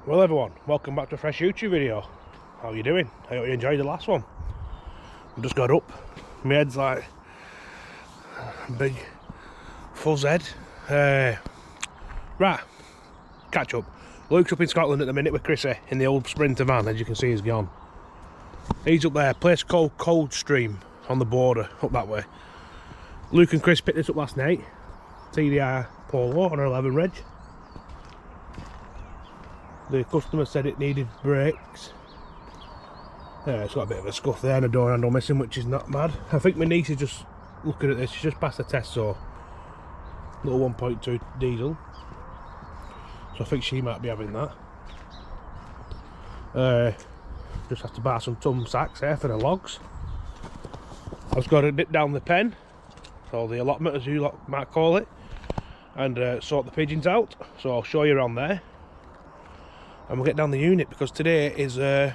Well everyone, welcome back to a fresh YouTube video. How are you doing? I hope you enjoyed the last one. I just got up, my head's like a big fuzz head. Right, catch up. Luke's up in Scotland at the minute with Chrissy in the old Sprinter van. As you can see, he's gone. He's up there, place called Coldstream on the border, up that way. Luke and Chris picked this up last night. TDI Polo on an 11 reg. The customer said it needed brakes. It's got a bit of a scuff there and a door handle missing, which is not bad. I think my niece is just looking at this. She's just passed the test, so little 1.2 diesel. So I think she might be having that. Just have to buy some tum sacks here for the logs. I've just got to dip down the pen, or the allotment as you might call it, and sort the pigeons out. So I'll show you around there. And we'll get down the unit because today is well,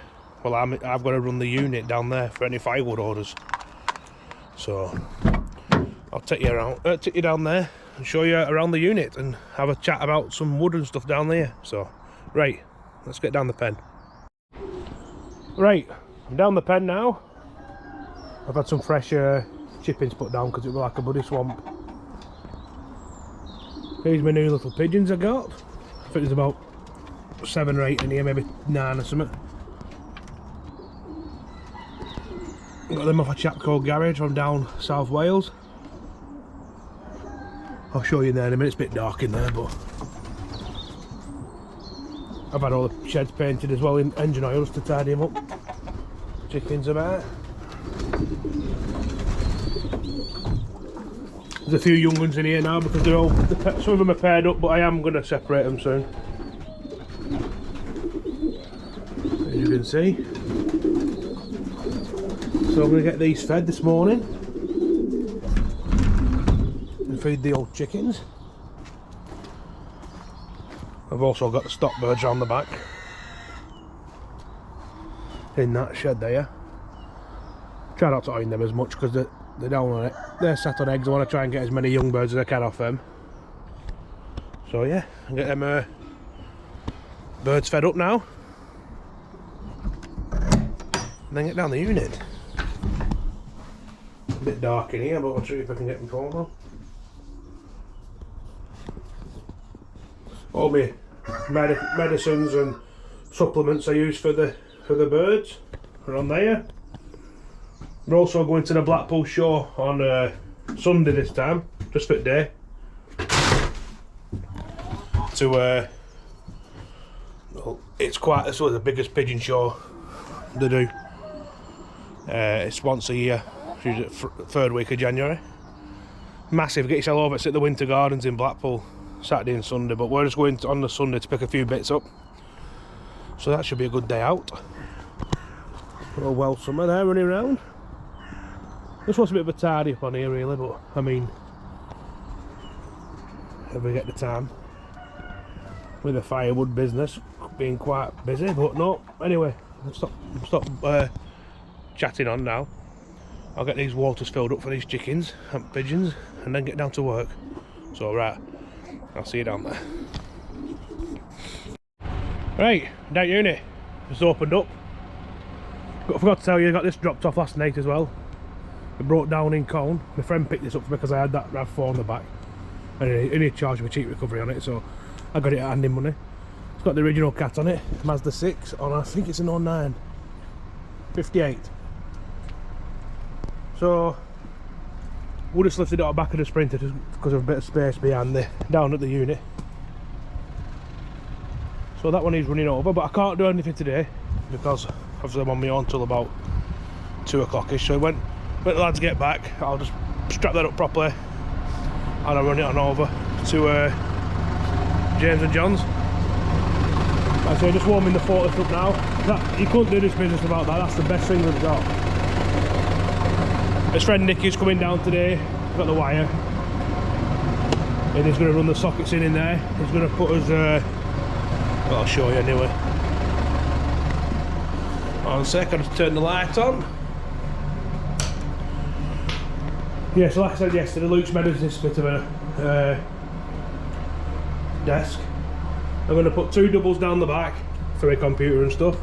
I've got to run the unit down there for any firewood orders. So I'll take you around, take you down there and show you around the unit and have a chat about some wood and stuff down there. So right, let's get down the pen. Right, I'm down the pen now. I've had some fresh chippings put down because it was like a bloody swamp. Here's my new little pigeons I got. I think there's about 7 or 8 in here, maybe 9 or something. Got them off a chap called Garage from down South Wales. I'll show you in there in a minute. It's a bit dark in there, but I've had all the sheds painted as well in engine oils to tidy them up. Chickens are there. There's a few young ones in here now because they're all, some of them are paired up, but I am going to separate them soon. As you can see. So I'm going to get these fed this morning and feed the old chickens. I've also got the stock birds around the back in that shed there. Try not to own them as much because they're down on it. They're sat on eggs. I want to try and get as many young birds as I can off them. So yeah, I'll get them birds fed up now. And then get down the unit. A bit dark in here, but I'll see if I can get my phone on. All my medicines and supplements I use for the birds are on there. We're also going to the Blackpool show on Sunday this time, just for the day. Well, it's the biggest pigeon show they do. It's once a year, usually third week of January. Massive, get yourself over, it's at the Winter Gardens in Blackpool, Saturday and Sunday, but we're just going on the Sunday to pick a few bits up. So that should be a good day out. Oh well, summer there running around. This was a bit of a tidy up on here really, but I mean, if we get the time. With the firewood business being quite busy, but no, anyway, stop chatting on now. I'll get these waters filled up for these chickens and pigeons and then get down to work. So right, I'll see you down there. Right, down unit, just opened up. I forgot to tell you, I got this dropped off last night as well. It broke down in Colne. My friend picked this up for me because I had that RAV4 on the back and he charged me cheap recovery on it, so I got it at handy money. It's got the original cat on it, Mazda 6 on, I think it's an 09 58. So we'll just lifted it out back of the Sprinter just because of a bit of space behind down at the unit. So that one is running over, but I can't do anything today because obviously I'm on my own till about 2 o'clock-ish. So when the lads get back, I'll just strap that up properly and I'll run it on over to James and John's. Like I say, just warming the forklift up now. You couldn't do this business without that. That's the best thing we've got. His friend Nicky's coming down today. He's got the wire, and he's going to run the sockets in there. He's going to put us. Well, I'll show you anyway. One sec, I'll just turn the light on. Yeah, so like I said yesterday, Luke's made us this bit of a desk. I'm going to put 2 doubles down the back for a computer and stuff.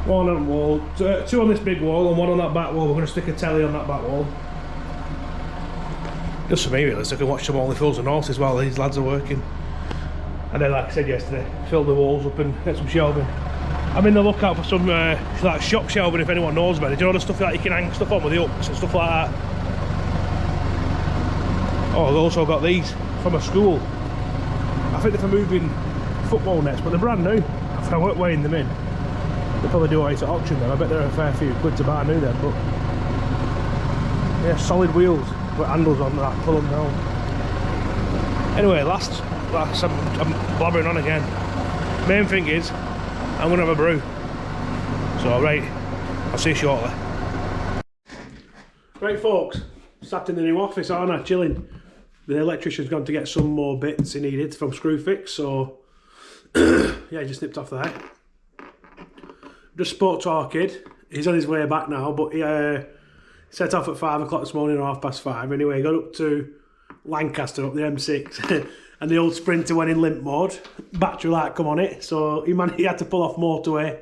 One on the wall, two on this big wall and one on that back wall. We're going to stick a telly on that back wall. Just for me really, so I can watch some Only Fools and Horses while these lads are working. And then, like I said yesterday, fill the walls up and get some shelving. I'm in the lookout for some like shop shelving, if anyone knows about it. Do you know the stuff that you can hang stuff on with the ups and stuff like that? Oh, I've also got these from a school. I think they're for moving football nets, but they're brand new. I weren't weighing them in. They probably do alright at auction then. I bet they're a fair few quid to buy new then, but yeah, solid wheels with handles on that, pull them down. Anyway, last I'm blabbering on again. Main thing is, I'm gonna have a brew. So right, I'll see you shortly. Right folks, sat in the new office, aren't I, chilling. The electrician's gone to get some more bits he needed from Screwfix, so yeah, just nipped off there. Just spoke to our kid. He's on his way back now, but he set off at 5 o'clock this morning, or 5:30. Anyway, he got up to Lancaster, up the M6, and the old Sprinter went in limp mode. Battery light come on it, so he had to pull off motorway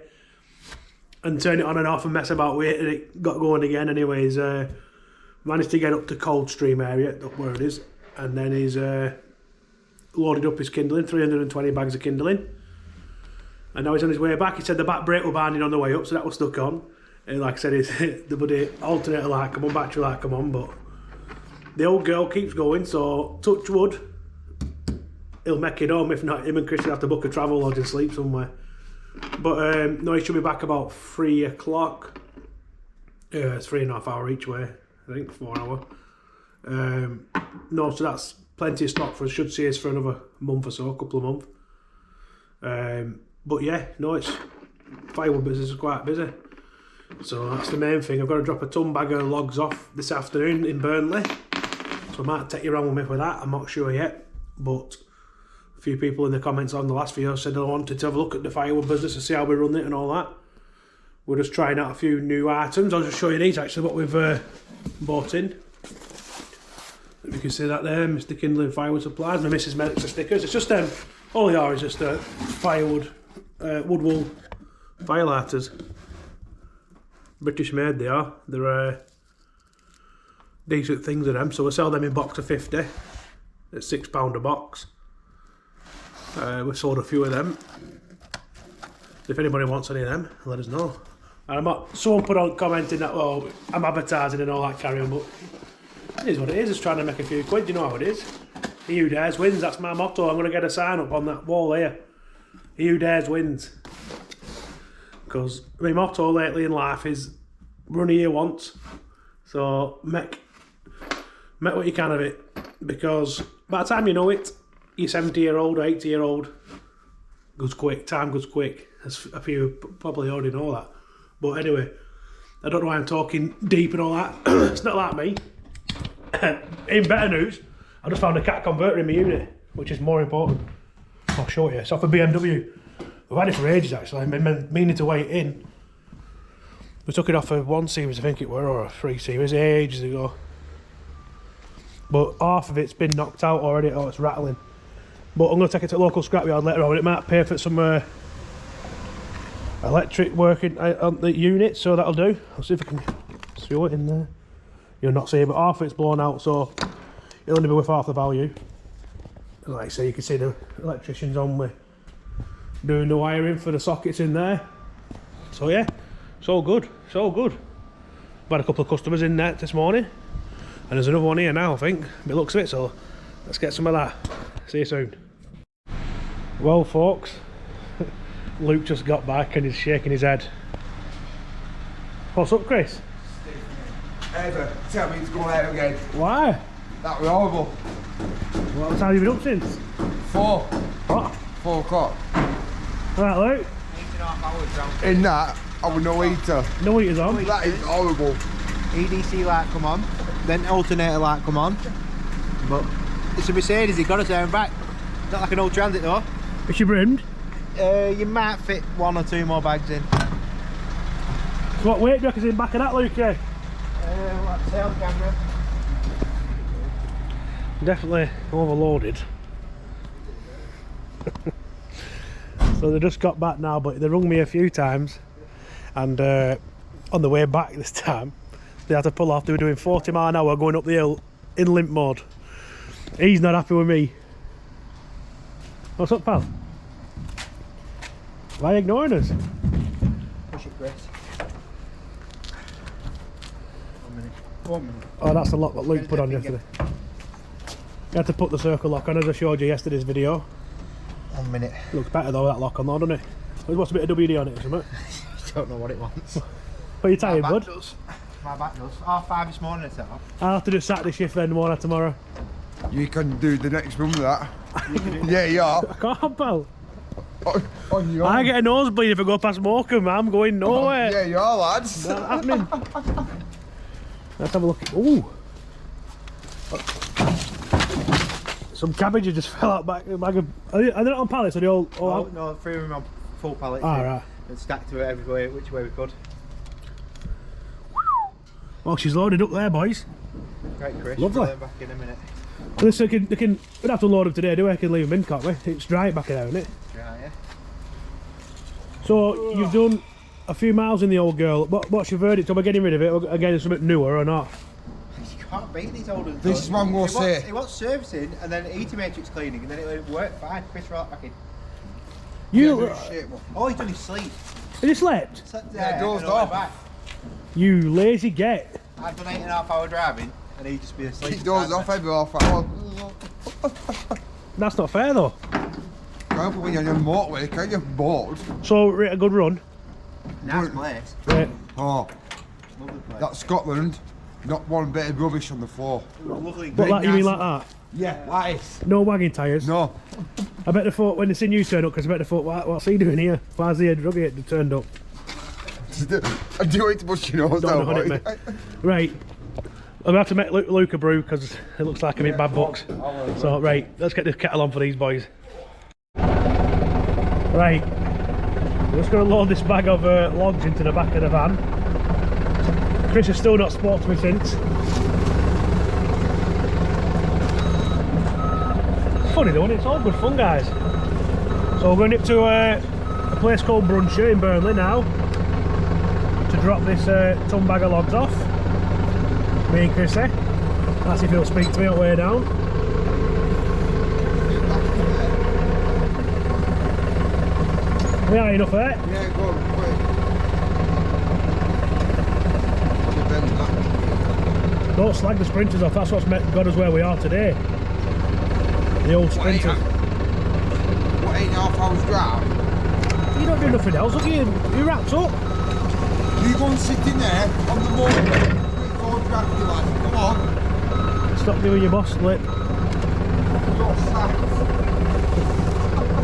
and turn it on and off and mess about with it, and it got going again. Anyways, managed to get up to Coldstream area, up where it is, and then he's loaded up his Kindling, 320 bags of Kindling. And now he's on his way back. He said the back brake were binding on the way up, so that was stuck on. And like I said, the bloody alternator light come on, battery light come on, but the old girl keeps going, so touch wood, he'll make it home. If not, him and Chris will have to book a travel lodge and sleep somewhere. But no, he should be back about 3 o'clock. It's 3.5 hours each way, I think, 4 hours. No, so that's plenty of stock for us. Should see us for another month or so, a couple of months. But yeah, no, it's firewood business is quite busy. So that's the main thing. I've got to drop a ton bag of logs off this afternoon in Burnley. So I might take you around with me for that, I'm not sure yet. But a few people in the comments on the last video said they wanted to have a look at the firewood business and see how we run it and all that. We're just trying out a few new items. I'll just show you these actually, what we've bought in. You can see that there, Mr. Kindling Firewood Supplies. My missus made extra stickers. It's just all they are is just firewood, wood wool firelighters. British made they are. They're decent things of them. So we sell them in box of 50 at £6 a box. We sold a few of them. If anybody wants any of them, let us know. And someone put on commenting that, well, I'm advertising and all that carry on, but it is what it is. It's trying to make a few quid. You know how it is. He who dares wins. That's my motto. I'm going to get a sign up on that wall here. He who dares wins. Because my motto lately in life is run here once. So make what you can of it. Because by the time you know it, you're 70-year-old or 80-year-old. Goes quick. Time goes quick. As a few probably already know that. But anyway, I don't know why I'm talking deep and all that. It's not like me. In better news, I just found a cat converter in my unit, which is more important. I'll show you. It's off a BMW. We've had it for ages actually. I've been meaning to weigh it in. We took it off a 1 series, I think it were, or a 3 series, ages ago. But half of it's been knocked out already. Oh, it's rattling. But I'm going to take it to a local scrapyard later on. It might pay for some electric working on the unit, so that'll do. I'll see if I can throw it in there. You'll not see it, but half of it's blown out, so it'll only be worth half the value. And like I say, you can see the electrician's on with doing the wiring for the sockets in there. So yeah, it's all good, it's all good. I've had a couple of customers in there this morning, and there's another one here now, I think, by the looks of it, so let's get some of that. See you soon. Well folks, Luke just got back and he's shaking his head. What's up, Chris? Ever tell me to go out again. Why? That was horrible. What time have you been up since? 4. What? 4 o'clock. Right, Luke? 8.5 hours round. In that, I was no heater. No heaters on? That is horrible. EDC light come on, then alternator light come on. But it's a Mercedes, you got to turn back. Not like an old Transit though. Is she brimmed? You might fit 1 or 2 more bags in. So what weight do you reckon's in back of that, Luke? Let's say on camera. Definitely overloaded. So they just got back now, but they rung me a few times, and on the way back this time they had to pull off. They were doing 40 mile an hour going up the hill in limp mode. He's not happy with me. What's up, pal? Why are you ignoring us? Push it, Chris. 1 minute. 1 minute. Oh, that's the lock that Luke put on yesterday. You had to put the circle lock on, as I showed you yesterday's video. 1 minute. Looks better though, that lock on though, doesn't it? It wants a bit of WD on it or something. Don't know what it wants. Are you tired, My bud? back does. My back does. 5:30 this morning I set up. I'll have to do Saturday shift then, won't I, tomorrow? You can do the next one with that. Yeah, you are. I can't, pal. On your I own. get a nosebleed if I go past Morecambe. I'm going nowhere. Yeah, you are, lads. Not happening. Let's have a look. Ooh. Some cabbages just fell out back. Are they not on pallets? Are they all out? No, 3 of them on full pallets. Ah, right. And stacked to it every way, which way we could. Well, she's loaded up there, boys. Right, Chris. Lovely. We'll be back in a minute. Well, so we'd have to load them today, do we? I can leave them in, can't we? It's dry back there, isn't it? Right, yeah. So you've done a few miles in the old girl. What's your verdict? Are we getting rid of it? Or getting something newer or not? You can't beat these older. This one will say. It wants servicing and then heater matrix cleaning and then it'll work fine. Chris, right back in. You, Yeah, shit, man. All he's done is sleep. have you slept? Slept Yeah, there dozed and all the off. way back. You lazy get. I've done 8.5 hour driving and he'd just be asleep. Keep those off every half hour. That's not fair though. Can't put when you're on your motorway, can you? Bored. So, a good run. Nice place. Right. Oh, Lovely place. that's Scotland. Not one bit of rubbish on the floor. Lovely. What, like, you mean like that? Yeah, like this. No wagging tyres? No. I bet they thought, when they seen you turn up, because I bet they thought, what's he doing here? Why's the drug it turned up? I do it to push your nose Don't down. know, boy. innit, Right. I'm going to have to make Luke a brew, because it looks like I'm in bad books. So, right, let's get this kettle on for these boys. Right. We're just going to load this bag of logs into the back of the van. Chris has still not spoke to me since. Funny though, isn't it? It's all good fun, guys. So we're going up to a place called Brunshaw in Burnley now to drop this ton bag of logs off. Me and Chrissy. That's if he'll speak to me on the way down. We are enough there. Yeah, go on, quick. Bend that. Don't slag the sprinters off, that's what's got us where we are today. The old sprinters. What, 8.5 hours drive? You don't do nothing else, look at you, you're wrapped up. You go and sit in there on the motorway. Go drag your lad. Come on. Stop doing your boss slip. You're sacked.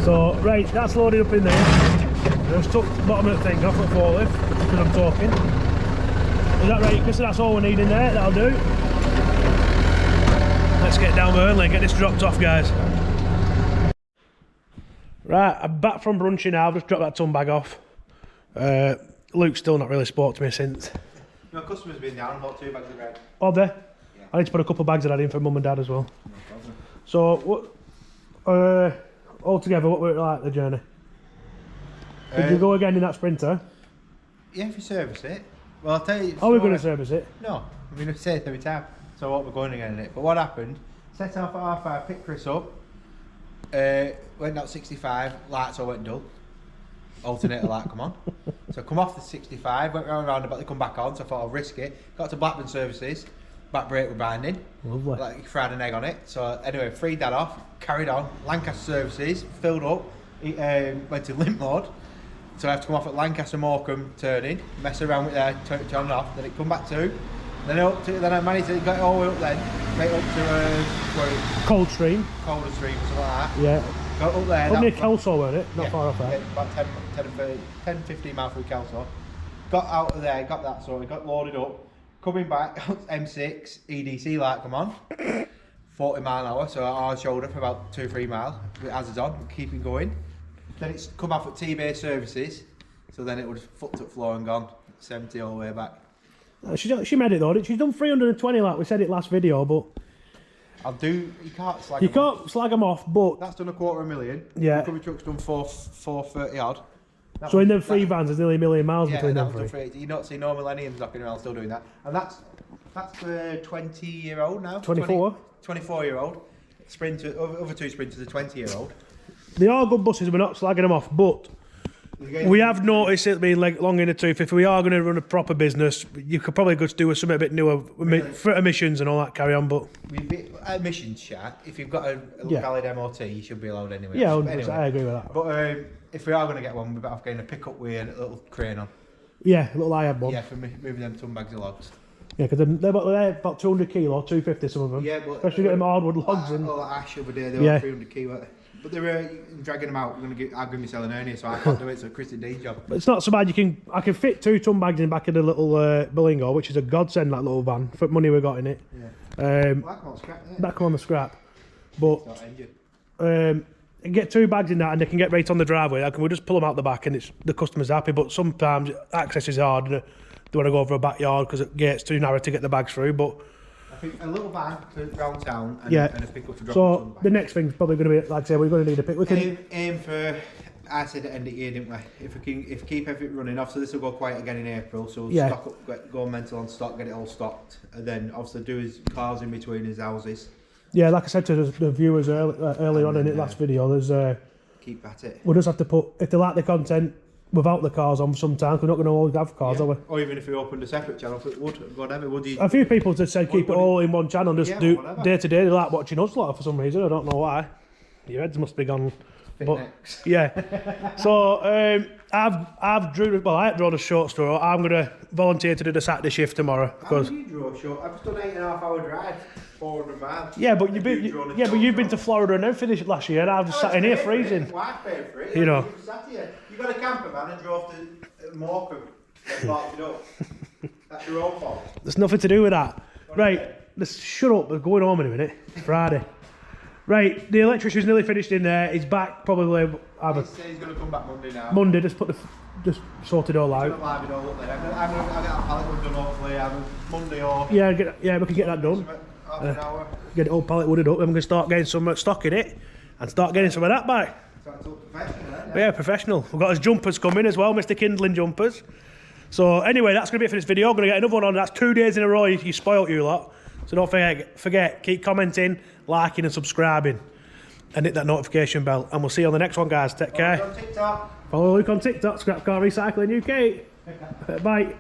So, right, that's loaded up in there. I just took the bottom of the thing off at forklift because I'm talking. Is that right, Chris? That's all we need in there, that'll do. Let's get down Burnley and get this dropped off, guys. Right, I'm back from brunching now, I've just dropped that ton bag off. Luke's still not really spoke to me since. No, customers been down, bought 2 bags of bread. Oh, there? Yeah. I need to put a couple of bags of that in for mum and dad as well. No problem. So, what, altogether, what were it like, the journey? Did you go again in that Sprinter? Yeah, if you service it. Well, I'll tell you. Are we going to service it? No, I'm going to say it every time. So what we're going again in it. But what happened? Set off at R5, picked Chris up. Went out 65, lights all went dull. Alternator light come on. So come off the 65, went round and round about to come back on, so I thought I'll risk it. Got to Blackburn services, back brake were binding. Lovely. Like fried an egg on it. So anyway, freed that off, carried on. Lancaster services, filled up, went to limp mode. So I have to come off at Lancaster Morecambe turning, mess around with there, turn it on and off, then it come back to, then I managed to get it all the way up then, right up to Coldstream. Colder Stream or something like that. Yeah. Got up there. Up near Kelso, weren't it? Not yeah, far off there. yeah, about 10, 15 miles through Kelso. Got out of there, got that sorted, got loaded up. Coming back, M6, EDC light come on. 40 mile an hour, so our shoulder for about 2-3 miles. With hazards on, keeping going. Then it's come off at T-base services, so then it was foot to floor and gone 70 all the way back. She made it though. She's done 320 like we said it last video, but You can't slag You them off. can't slag them off, but That's done $250,000. Yeah. The recovery truck's done 430 odd. so in them 3 vans, there's nearly 1 million miles Yeah, between that them was 3. done for, you don't see no millenniums knocking around still doing that. And that's for 20-year-old now. 24. 24-year-old. Sprinter, other 2 sprinters are 20-year-old. They are good buses, we're not slagging them off, but we have noticed it being like long in the tooth. If we are going to run a proper business, you could probably just do something a bit newer for emissions and all that carry on. But Emissions chat, if you've got a Yeah. valid MOT, you should be allowed anyway. yeah, But 100%, I agree with that. But if we are going to get one, we better have getting a pickup with a little crane on. Yeah, a little IAB one. Yeah, for moving them ton bags of logs. Yeah, because they're about 200 kilo, 250 some of them. Yeah, but especially getting hardwood logs in. All that ash over there, they were Yeah. 300 kilo. But they're dragging them out. I'm going to myself an hernia, so I can't do it. So Christy D's job. But it's not so bad. I can fit 2 ton bags in the back of the little Berlingo, which is a godsend, that little van for money we got in it. Yeah. Um, Well, that come on scrap, yeah. that come on the scrap, but It's not engine. get 2 bags in that and they can get right on the driveway. I can we just pull them out the back and the customer's happy. But sometimes access is hard. And they want to go over a backyard because it gets too narrow to get the bags through. But I think a little van to round town and, Yeah. and a pickup to drop so them the next thing's probably going to be, like I say, we're going to need a pick. We can, aim for, I said at the end of the year, didn't we? If we keep everything running, obviously this will go quiet again in April, so Yeah. stock up, go mental on stock, get it all stocked, and then obviously do his cars in between his houses, yeah, like I said to the viewers earlier on in the last video, there's keep at it. we'll just have to put, if they like the content without the cars on sometimes, we're not going to always have cars, are we? Or even if we opened a separate channel, if it would, whatever, would you? A few people just said keep it Would- all in one channel and just Yeah, do whatever. day to day. They like watching us lot for some reason. I don't know why. Your heads must be gone. Fit But next. yeah. So I've drew. Well, I haven't drawn a short story. I'm gonna volunteer to do the Saturday shift tomorrow How because. did you draw short? I've just done 8.5 hour drive, 400 miles. Yeah, but Have you drawn a but short you've been to short? Florida and everything this last year, and I've just sat in here freezing. Wife paid for it. You know. You sat here. You got a camper van and drove to Morecambe and parked it up. That's your own fault. There's nothing to do with that. Right, let's shut up. We're going home in a minute. It's Friday. Right, the electrician's nearly finished in there. He's back probably either He said he's going to come back Monday now. Monday. Just sort it all I'm out. going to live it all up there. I'm going to get that pallet one done hopefully either Monday or Yeah, we can get that done. half an hour. Get it all pallet wooded up. And we're going to start getting some stock in it and start getting some of that back. So it's all professional, then. Yeah, professional. We've got his jumpers coming as well, Mr. Kindling jumpers. So anyway, that's going to be it for this video. I'm going to get another one on. That's 2 days in a row. You spoilt you lot. So don't forget, keep commenting, liking and subscribing. And hit that notification bell. And we'll see you on the next one, guys. Take care. On TikTok. Follow Luke on TikTok, Scrap Car Recycling UK. Bye.